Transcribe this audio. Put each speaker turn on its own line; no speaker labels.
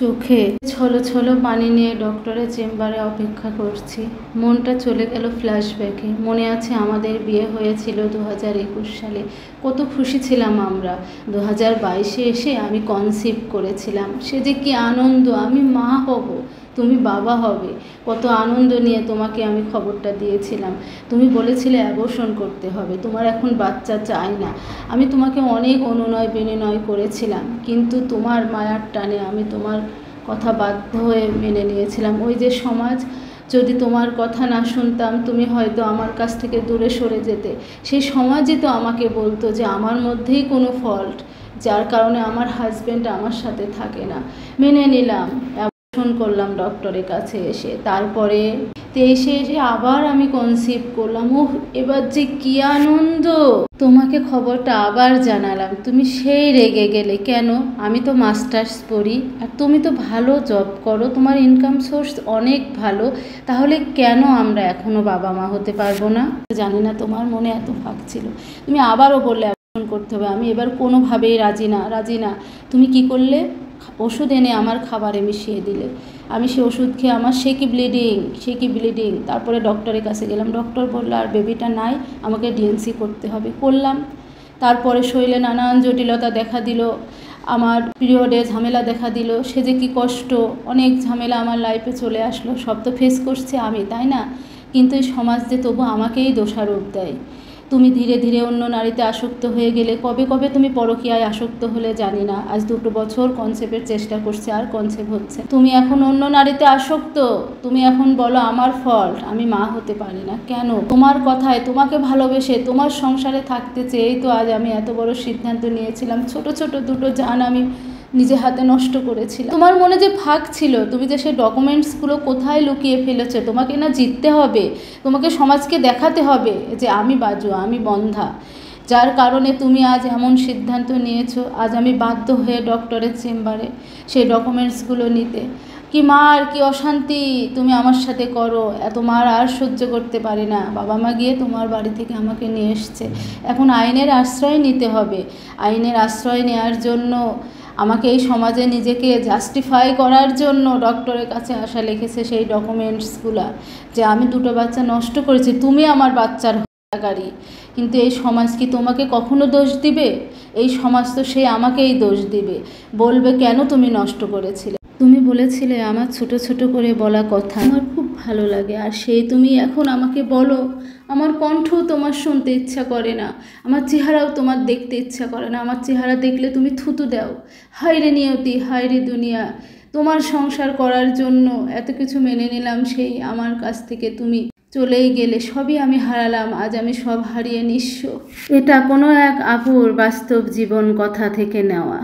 চোখে ছলো ছলো পানি নিয়ে ডক্টরের চেম্বারে অপেক্ষা করছি। মনটা চলে গেল ফ্ল্যাশব্যাকে। মনে আছে আমাদের বিয়ে হয়েছিল 2021 সালে। কত খুশি ছিলাম আমরা। 2022-এ এসে আমি কনসিভ করেছিলাম। সে যে কি আনন্দ, আমি মা হব, তুমি বাবা হবে। কত আনন্দ নিয়ে তোমাকে আমি খবরটা দিয়েছিলাম। তুমি বলেছিলে অ্যাবর্শন করতে হবে, তোমার এখন বাচ্চা চাই না। আমি তোমাকে অনেক অনুনয় বিনয় করেছিলাম, কিন্তু তোমার মায়ার টানে আমি তোমার কথা বাধ্য হয়ে মেনে নিয়েছিলাম। ওই যে সমাজ, যদি তোমার কথা না শুনতাম তুমি হয়তো আমার কাছ থেকে দূরে সরে যেতে। সেই সমাজই তো আমাকে বলতো যে আমার মধ্যেই কোনো ফল্ট, যার কারণে আমার হাজব্যান্ড আমার সাথে থাকে না। মেনে নিলাম, ফোন করলাম ডক্টরের কাছে এসে। তারপরে 23-এ এসে আবার আমি কনসিভ করলাম। ওহ, এবার যে কি আনন্দ! তোমাকে খবরটা আবার জানালাম, তুমি সেই রেগে গেলে কেন? আমি তো মাস্টার্স পড়ি আর তুমি তো ভালো জব করো, তোমার ইনকাম সোর্স অনেক ভালো, তাহলে কেন আমরা এখনো বাবা মা হতে পারবো না? জানি না তোমার মনে এত ফাঁক ছিল। তুমি আবারও বললে অ্যাবর্শন করতে হবে। আমি এবার কোনোভাবেই রাজি না। তুমি কি করলে? ওষুধ এনে আমার খাবারে মিশিয়ে দিলে। আমি সে ওষুধ খেয়ে আমার সে কি ব্লিডিং। তারপরে ডক্টরের কাছে গেলাম। ডক্টর বললো আর বেবিটা নাই, আমাকে ডিএনসি করতে হবে। করলাম। তারপরে শরীরে নানান জটিলতা দেখা দিল, আমার পিরিয়ডে ঝামেলা দেখা দিল। সে যে কি কষ্ট, অনেক ঝামেলা আমার লাইফে চলে আসলো। সব তো ফেস করছে আমি, তাই না? কিন্তু এই সমাজ যে তবু আমাকেই দোষারোপ দেয়। তুমি ধীরে ধীরে অন্য নারীতে আসক্ত হয়ে গেলে। কবে তুমি পরকীয়ায় আসক্ত হলে জানি না। আজ 2 বছর কনসেপ্টের চেষ্টা করছে, আর কনসেপ্ট হচ্ছে। তুমি এখন অন্য নারীতে আসক্ত। তুমি এখন বলো আমার ফল্ট, আমি মা হতে পারি না। কেন? তোমার কথায়, তোমাকে ভালোবেসে, তোমার সংসারে থাকতে চেয়েই তো আজ আমি এত বড় সিদ্ধান্ত নিয়েছিলাম। ছোট 2 জান আমি নিজে হাতে নষ্ট করেছিলাম। তোমার মনে যে ফাঁক ছিল, তুমি যে সেই ডকুমেন্টসগুলো কোথায় লুকিয়ে ফেলেছো? তোমাকে না জিততে হবে, তোমাকে সমাজকে দেখাতে হবে যে আমি বাজু, আমি বন্ধা। যার কারণে তুমি আজ এমন সিদ্ধান্ত নিয়েছো। আজ আমি বাধ্য হয়ে ডক্টরের চেম্বারে সেই ডকুমেন্টসগুলো নিতে। কি মার, কি অশান্তি তুমি আমার সাথে করো, এত মার আর সহ্য করতে পারি না। বাবা মা গিয়ে তোমার বাড়ি থেকে আমাকে নিয়ে এসছে। এখন আইনের আশ্রয় নিতে হবে। আইনের আশ্রয় নেওয়ার জন্য আমাকে এই সমাজে নিজেকে জাস্টিফাই করার জন্য ডক্টরের কাছে আসা লেগেছে সেই ডকুমেন্টসগুলো, যে আমি 2 বাচ্চা নষ্ট করেছি, তুমি আমার বাচ্চার হত্যাকারী। কিন্তু এই সমাজ কি তোমাকে কখনো দোষ দিবে? এই সমাজ তো সে আমাকেই দোষ দিবে, বলবে কেন তুমি নষ্ট করেছিলে। তুমি বলেছিলে আমার ছোট করে বলা কথা আমার খুব ভালো লাগে, আর সেই তুমি এখন আমাকে বলো। আমার কণ্ঠও তোমার শুনতে ইচ্ছা করে না, আমার চেহারাও তোমার দেখতে ইচ্ছা করে না। আমার চেহারা দেখলে তুমি থুতু দাও। হায় রে নিয়তি, হায় রে দুনিয়া! তোমার সংসার করার জন্য এত কিছু মেনে নিলাম, সেই আমার কাছ থেকে তুমি চলেই গেলে। সবই আমি হারালাম, আজ আমি সব হারিয়ে নিঃস্ব। এটা কোনো এক আপুর বাস্তব জীবন কথা থেকে নেওয়া।